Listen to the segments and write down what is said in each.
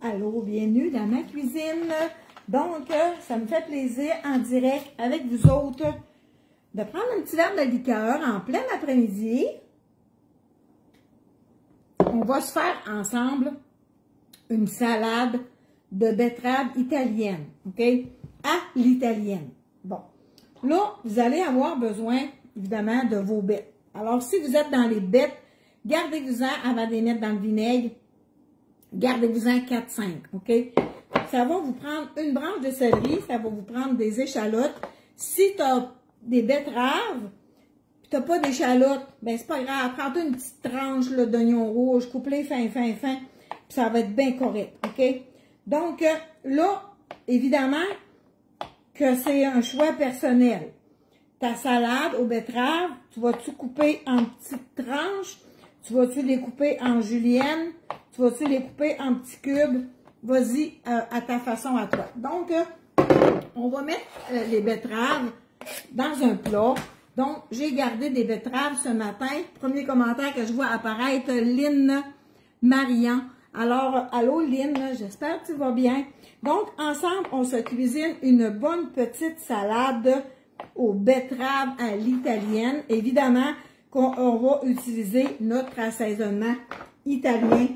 Allô, bienvenue dans ma cuisine. Donc, ça me fait plaisir en direct avec vous autres de prendre un petit verre de liqueur en plein après-midi. On va se faire ensemble une salade de betterave italienne, OK? À l'italienne. Bon, là, vous allez avoir besoin, évidemment, de vos bettes. Alors, si vous êtes dans les bettes, gardez-vous-en avant de les mettre dans le vinaigre. Gardez-vous-en 4-5, OK? Ça va vous prendre une branche de céleri, ça va vous prendre des échalotes. Si tu as des betteraves, puis tu n'as pas d'échalotes, ben c'est pas grave. Prends-toi une petite tranche d'oignon rouge, coupe-les fin, puis ça va être bien correct, OK? Donc, là, évidemment, que c'est un choix personnel. Ta salade aux betteraves, tu vas-tu couper en petites tranches? Tu vas-tu les couper en julienne? Tu vas-tu les couper en petits cubes? Vas-y à ta façon à toi. Donc, on va mettre les betteraves dans un plat. Donc, j'ai gardé des betteraves ce matin. Premier commentaire que je vois apparaître, Lynn Marian. Alors, allô Lynn, j'espère que tu vas bien. Donc, ensemble, on se cuisine une bonne petite salade aux betteraves à l'italienne. Évidemment, qu'on va utiliser notre assaisonnement italien,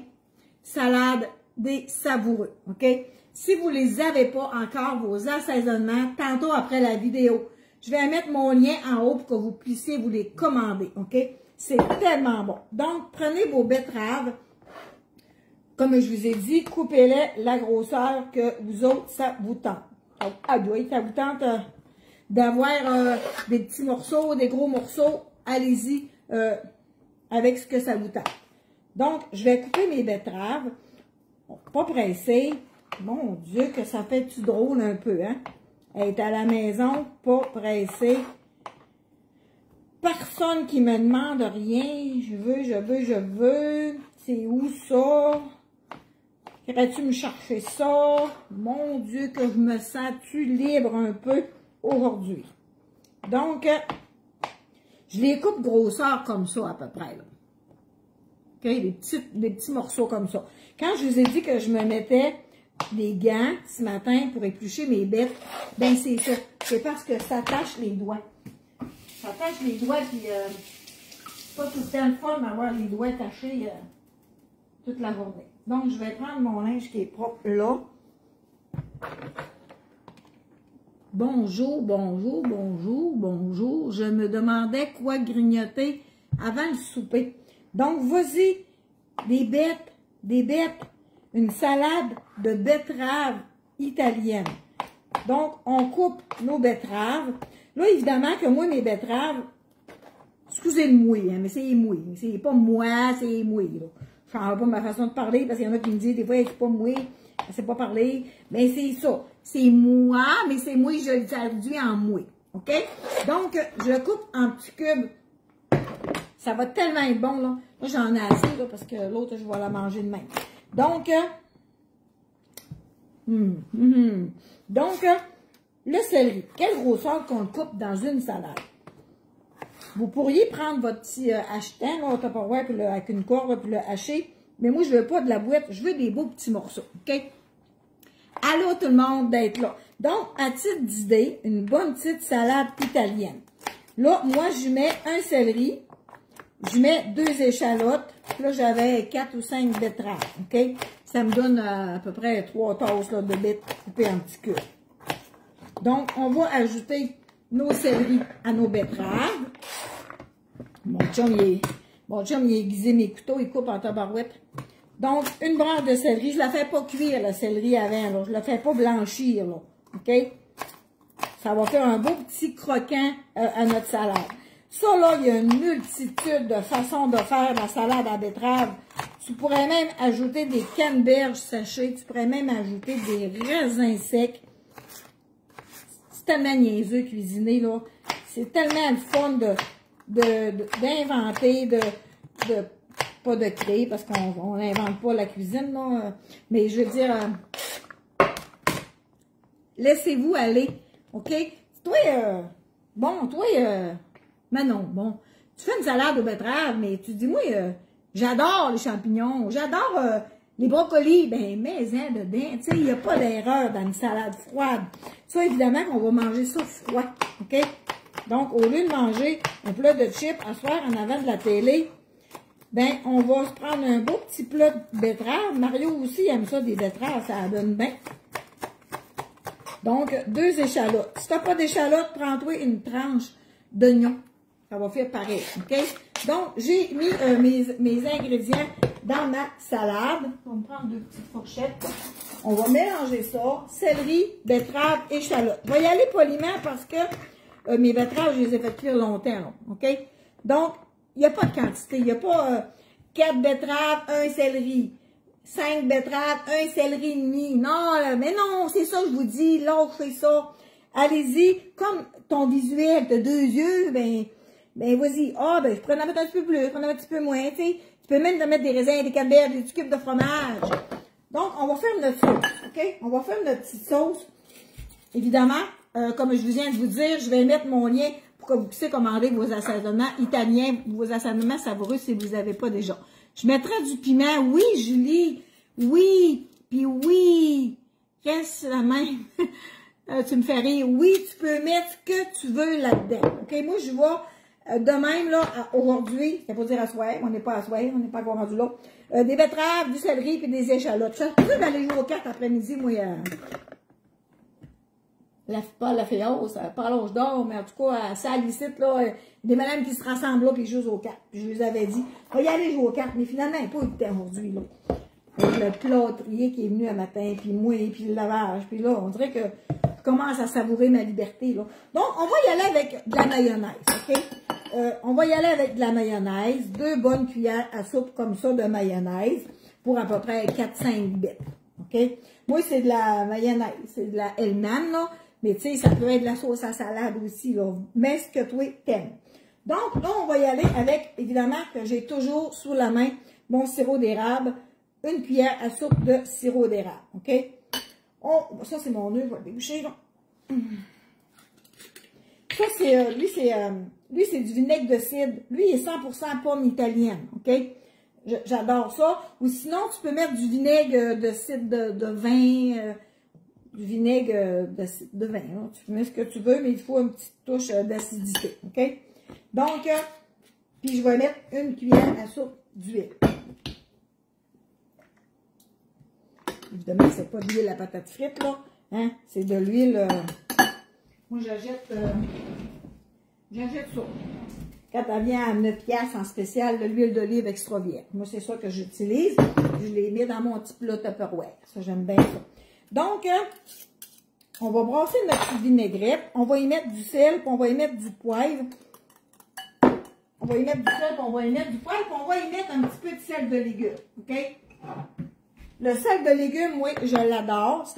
salade des savoureux, OK? Si vous ne les avez pas encore, vos assaisonnements, tantôt après la vidéo, je vais mettre mon lien en haut pour que vous puissiez vous les commander, OK? C'est tellement bon. Donc, prenez vos betteraves, comme je vous ai dit, coupez-les la grosseur que vous autres, ça vous tente. Donc, ça vous tente d'avoir des petits morceaux, des gros morceaux, allez-y avec ce que ça vous tente. Donc, je vais couper mes betteraves. Pas pressé. Mon Dieu, que ça fait-tu drôle un peu, hein? Être à la maison, pas pressé. Personne qui me demande rien. Je veux. C'est où ça? Irais-tu me chercher ça? Mon Dieu, que je me sens-tu libre un peu aujourd'hui. Donc, je les coupe grosseur comme ça à peu près, là. OK? Des petits morceaux comme ça. Quand je vous ai dit que je me mettais des gants ce matin pour éplucher mes bettes, ben c'est ça. C'est parce que ça tâche les doigts. Ça tâche les doigts, puis c'est pas tout le temps le fun d'avoir les doigts tachés toute la journée. Donc, je vais prendre mon linge qui est propre là. Bonjour. Je me demandais quoi grignoter avant le souper. Donc, vas-y, des bettes, une salade de betteraves italienne. Donc, on coupe nos betteraves. Là, évidemment que moi, mes betteraves, excusez le mouille, hein, mais c'est mouille. C'est pas moi, c'est mouille, là. Je ne change pas ma façon de parler parce qu'il y en a qui me disent des fois, c'est pas mouille, je sais pas parler. Mais c'est ça. C'est moi, mais c'est mouille, je le traduis en mouille. OK? Donc, je le coupe en petits cubes. Ça va tellement être bon, là. Moi, j'en ai assez, là, parce que l'autre, je vais la manger de même. Donc, le céleri. Quelle grosseur qu'on le coupe dans une salade? Vous pourriez prendre votre petit hachetin, là, au Tupperware, puis avec une corde, puis le hacher. Mais moi, je veux pas de la boîte, je veux des beaux petits morceaux, OK? Allô tout le monde d'être là. Donc, à titre d'idée, une bonne petite salade italienne. Là, moi, je mets un céleri. Je mets 2 échalotes. Là, j'avais 4 ou 5 betteraves, OK? Ça me donne à peu près 3 tasses là, de betteraves coupées en petits cubes. Donc, on va ajouter nos céleris à nos betteraves. Mon chum, il a aiguisé mes couteaux, il coupe en tabarouette. Donc, une branche de céleri. Je ne la fais pas cuire, la céleri avant. Là. Je ne la fais pas blanchir, là. OK? Ça va faire un beau petit croquant à notre salade. Ça, là, il y a une multitude de façons de faire la salade à betterave. Tu pourrais même ajouter des canneberges séchées. Tu pourrais même ajouter des raisins secs. C'est tellement niaiseux cuisiner, là. C'est tellement le fun d'inventer, pas de créer, parce qu'on n'invente pas la cuisine, là. Mais je veux dire, laissez-vous aller, OK? Toi, Manon, bon, tu fais une salade aux betteraves, mais tu dis, moi, j'adore les champignons, j'adore Les brocolis, ben, mets-en dedans. Tu sais, il n'y a pas d'erreur dans une salade froide. Ça, évidemment, qu'on va manger ça froid, OK? Donc, au lieu de manger un plat de chips à soir en avant de la télé, ben, on va se prendre un beau petit plat de betterave. Mario aussi aime ça, des betteraves, ça donne bien. Donc, 2 échalotes. Si tu n'as pas d'échalotes, prends-toi une tranche d'oignon. Ça va faire pareil, OK? Donc, j'ai mis mes ingrédients dans ma salade. On va me prendre 2 petites fourchettes. On va mélanger ça. Céleri, betterave, échalote. Je vais y aller poliment parce que mes betteraves, je les ai fait cuire longtemps, là, OK? Donc, il n'y a pas de quantité. Il n'y a pas 4 betteraves, 1 céleri. 5 betteraves, 1 céleri et demi. Non, là, mais non, c'est ça que je vous dis. Lâchez ça. Allez-y. Comme ton visuel de 2 yeux, ben vas-y. Ah, ben, je pourrais en mettre un petit peu plus, je pourrais en mettre un petit peu moins, tu sais. Tu peux même te mettre des raisins, des canneberges, des petits cubes de fromage. Donc, on va faire notre sauce, OK? On va faire notre petite sauce. Évidemment, comme je viens de vous dire, je vais mettre mon lien pour que vous puissiez commander vos assaisonnements italiens, vos assaisonnements savoureux si vous n'avez pas déjà. Je mettrai du piment. Oui, Julie. Oui. Puis oui. Qu'est-ce la même? Tu me fais rire. Oui, tu peux mettre ce que tu veux là-dedans. OK? Moi, je vais de même, là, aujourd'hui, c'est pas dire à soir, on n'est pas à soir, on n'est pas encore rendu là. Des betteraves, du céleri puis des échalotes. Je suis d'aller jouer aux cartes après-midi, moi, pas la féance, pas l'âge d'or, mais en tout cas, à salle ici, là, des madames qui se rassemblent là, puis jouent aux cartes. Puis je les avais dit, on va y aller jouer aux cartes, mais finalement, il n'y a pas eu de temps aujourd'hui, là. Avec le plâtrier qui est venu un matin, puis moi, puis le lavage, puis là, on dirait que je commence à savourer ma liberté, là. Donc, on va y aller avec de la mayonnaise, OK? On va y aller avec de la mayonnaise, 2 bonnes cuillères à soupe comme ça de mayonnaise, pour à peu près 4-5 bits, OK? Moi, c'est de la mayonnaise, c'est de la Hellmann's, là. Mais tu sais, ça peut être de la sauce à salade aussi, là. Mets ce que toi t'aimes. Donc, là, on va y aller avec, évidemment, que j'ai toujours sous la main mon sirop d'érable. 1 cuillère à soupe de sirop d'érable, OK? Ça, c'est mon œuf, je vais le déboucher, là. Ça, c'est, lui, c'est du vinaigre de cidre. Lui, il est 100% pomme italienne, OK? J'adore ça. Ou sinon, tu peux mettre du vinaigre de cidre de vin, du vinaigre de vin. Hein. Tu mets ce que tu veux, mais il faut une petite touche d'acidité, OK? Donc, puis je vais mettre 1 cuillère à soupe d'huile. Évidemment, c'est pas de l'huile à patate frite, là. Hein? C'est de l'huile... Moi, j'achète ça. Quand elle vient à 9 piastres en spécial, de l'huile d'olive extra vierge. Moi, c'est ça que j'utilise. Je les mets dans mon petit plat Tupperware. Ça, j'aime bien ça. Donc, on va brasser notre petite vinaigrette. On va y mettre du sel, puis on va y mettre du poivre. On va y mettre du sel, puis on va y mettre du poivre, puis on va y mettre un petit peu de sel de légumes. OK? Le sel de légumes, moi, je l'adore.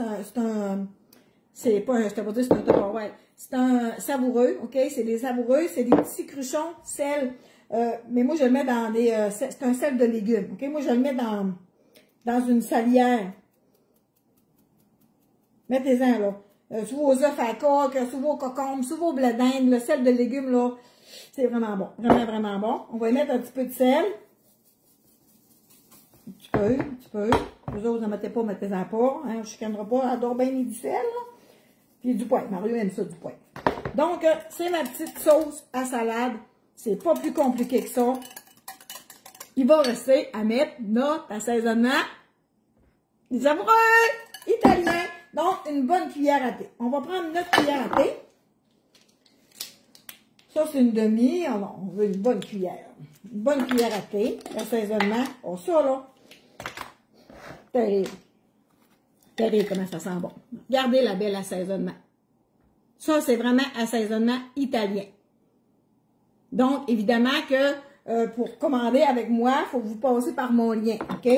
C'est un savoureux, OK? C'est des savoureux, c'est des petits cruchons, sel. Mais moi, je le mets dans des... c'est un sel de légumes, OK? Moi, je le mets dans une salière. Mettez-en, là. Sous vos œufs à coque, sous vos cocombes, sous vos blés d'Inde, le sel de légumes, là, c'est vraiment bon. Vraiment, vraiment bon. On va y mettre un petit peu de sel. Un petit peu. Vous autres, n'en mettez pas, mettez-en pas. Hein, je ne chicanerai pas. J'adore bien du sel, là. Puis du poivre. Mario aime ça, du poivre. Donc, c'est ma petite sauce à salade. C'est pas plus compliqué que ça. Il va rester à mettre notre assaisonnement. Les amoureux italiens. Donc, une bonne cuillère à thé. On va prendre notre cuillère à thé. Ça, c'est une demi. On veut une bonne cuillère. Une bonne cuillère à thé. L'assaisonnement. Oh, ça, là. Terrible. Terrible comment ça sent bon. Regardez la belle assaisonnement. Ça, c'est vraiment assaisonnement italien. Donc, évidemment que pour commander avec moi, il faut que vous passez par mon lien. OK?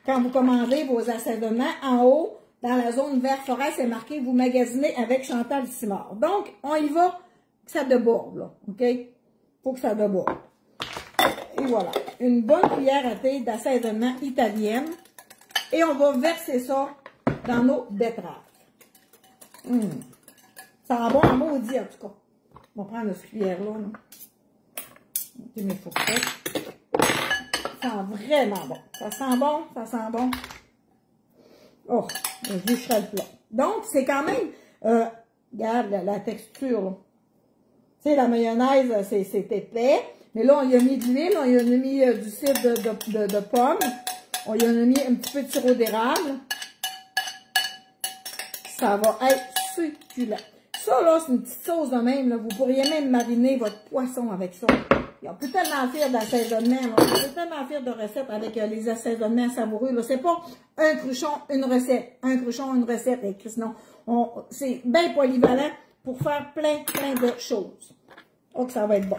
Quand vous commandez vos assaisonnements, en haut, dans la zone vert forêt, c'est marqué « Vous magasinez avec Chantal Simard ». Donc, on y va, ça déborde, là. OK? Faut que ça déborde. Et voilà. Une bonne cuillère à thé d'assaisonnement italienne. Et on va verser ça dans nos betteraves. Ça sent bon à maudit, en tout cas. On va prendre cette cuillère-là. Mes fourchettes. Ça sent vraiment bon. Ça sent bon, ça sent bon. Oh, je boucherai le plat. Donc, c'est quand même, regarde la texture, là. Tu sais, la mayonnaise, c'est épais. Mais là, on y a mis de l'huile, on y a mis du cidre de pomme. On y a mis un petit peu de sirop d'érable. Ça va être succulent. Ça, là, c'est une petite sauce de même. Là. Vous pourriez même mariner votre poisson avec ça. On peut tellement faire d'assaisonnement. On peut tellement faire de recettes avec les assaisonnements savoureux. C'est pas un cruchon, une recette. Un cruchon, une recette. Et non, c'est bien polyvalent pour faire plein de choses. Donc, ça va être bon.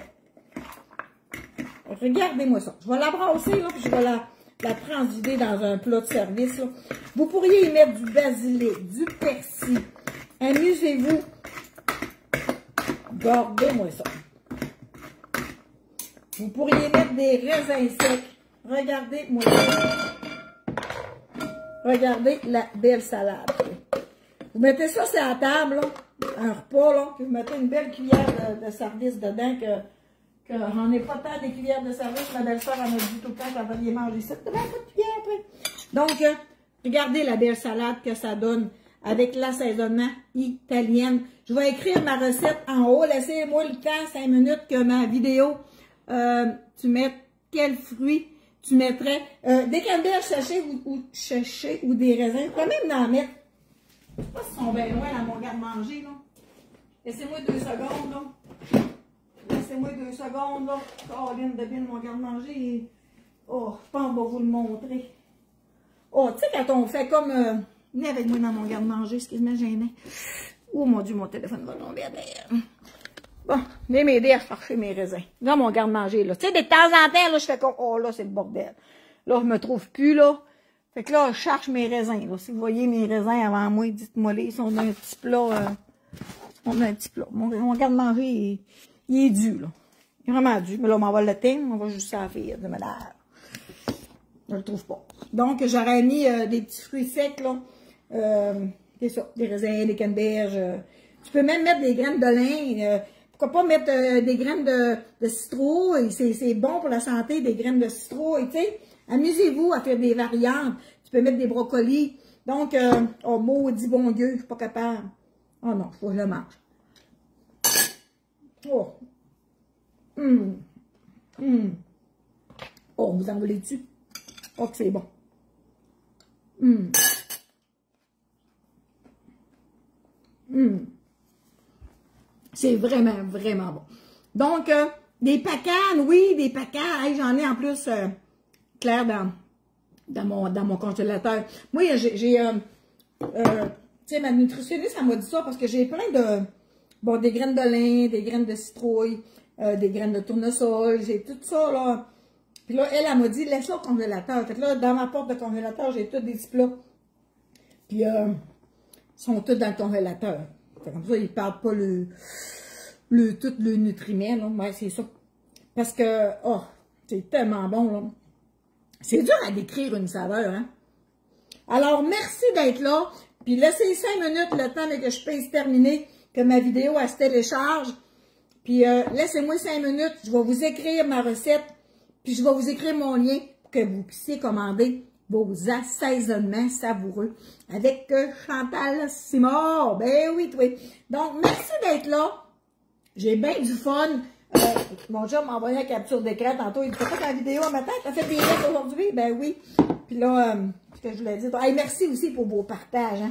Regardez-moi ça. Je vais la brasser, là, puis je vais la transvider dans un plat de service. Là. Vous pourriez y mettre du basilic, du persil. Amusez-vous. Regardez-moi ça. Vous pourriez mettre des raisins secs. Regardez-moi ça. Regardez la belle salade. Vous mettez ça sur la table, là, un repas, là, puis vous mettez une belle cuillère de service dedans que j'en ai pas tant des cuillères de service. Ma belle-sœur en a dit tout le temps quand elle manger ça. T'as pas de cuillère après. Donc, regardez la belle salade que ça donne avec l'assaisonnement italien. Je vais écrire ma recette en haut. Laissez-moi le temps, 5 minutes, que ma vidéo, tu mets quels fruits tu mettrais. Des canneberges séchées ou des raisins. Tu peux même en mettre. Je sais pas s'ils sont bien loin dans mon garde-manger, là. Laissez-moi 2 secondes, là. Laissez-moi 2 secondes, là. Caroline devine mon garde-manger. Oh, je pense qu'on va vous le montrer. Oh, tu sais, quand on fait comme... venez avec moi dans mon garde-manger, excuse-moi, gêné. Oh mon Dieu, mon téléphone va tomber à terre. Bon, venez m'aider à chercher mes raisins. Dans mon garde-manger, là. Tu sais, de temps en temps, là, je fais comme... Oh, là, c'est le bordel. Là, je me trouve plus, là. Fait que là, je cherche mes raisins. Là. Si vous voyez mes raisins avant moi, dites-moi-les. Si on a un petit plat... on a un petit plat. Mon garde-manger, il est dû, là. Il est vraiment dû. Mais là, on m'en va le teindre. On va juste s'en faire de malade. Je le trouve pas. Donc, j'aurais mis des petits fruits secs, là. C'est ça. Des raisins, des canneberges. Tu peux même mettre des graines de lin. Pourquoi pas mettre des graines de citrouille. C'est bon pour la santé, des graines de citrouille, tu sais. Amusez-vous à faire des variantes. Tu peux mettre des brocolis. Donc, oh, maudit bon Dieu, je suis pas capable. Oh non, il faut que je le mange. Oh. Oh, vous en voulez dessus? Oh, que c'est bon. C'est vraiment bon. Donc, des pacanes, oui, des pacanes. Hey, j'en ai en plus... clair dans mon congélateur. Moi, tu sais, ma nutritionniste, elle m'a dit ça parce que j'ai plein de, bon, des graines de lin, des graines de citrouille, des graines de tournesol, j'ai tout ça, là. Puis là, elle m'a dit, laisse-le au congélateur. Fait que là, dans ma porte de congélateur, j'ai tous des petits plats. Puis, ils sont tous dans le congélateur. Fait comme ça, ils ne perdent pas tout le nutriment, là. Ouais, c'est ça. Parce que, oh, c'est tellement bon, là. C'est dur à décrire une saveur, hein? Alors, merci d'être là. Puis, laissez 5 minutes le temps que je puisse terminer, que ma vidéo, elle se télécharge. Puis, laissez-moi 5 minutes. Je vais vous écrire ma recette. Puis, je vais vous écrire mon lien pour que vous puissiez commander vos assaisonnements savoureux avec Chantal Simard. Ben oui, oui. Donc, merci d'être là. J'ai bien du fun. Mon chum m'a envoyé une capture d'écran tantôt. Il dit, t'as fait ta vidéo un matin? T'as fait des lettres aujourd'hui? Ben oui. Puis là, ce que je voulais dire. Hey, merci aussi pour vos partages. Hein?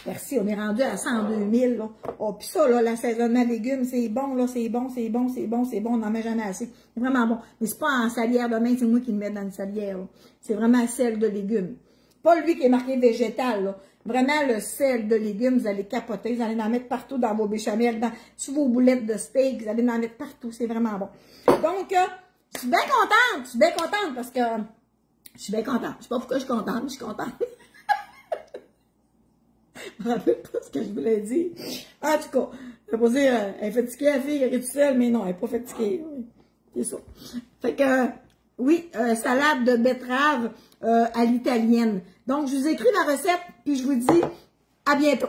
Merci, on est rendu à 102 000. Là. Oh, puis ça, là, l'assaisonnement de légumes, c'est bon, là, c'est bon, c'est bon, c'est bon, c'est bon. On n'en met jamais assez. C'est vraiment bon. Mais c'est pas en salière de main, c'est moi qui le mets dans une salière. C'est vraiment sel de légumes. Pas lui qui est marqué végétal, là. Vraiment, le sel de légumes, vous allez capoter. Vous allez en mettre partout dans vos béchamels, sur vos boulettes de steak. Vous allez en mettre partout. C'est vraiment bon. Donc, je suis bien contente. Je suis bien contente parce que... Je suis bien contente. Je sais pas pourquoi je suis contente, mais je suis contente. Je me rappelle pas ce que je voulais dire. En tout cas, je vais pas dire, elle est fatiguée, la fille, elle est toute seule, mais non, elle n'est pas fatiguée. Oui. C'est ça. Fait que, oui, salade de betterave à l'italienne. Donc, je vous écris la recette, puis je vous dis à bientôt.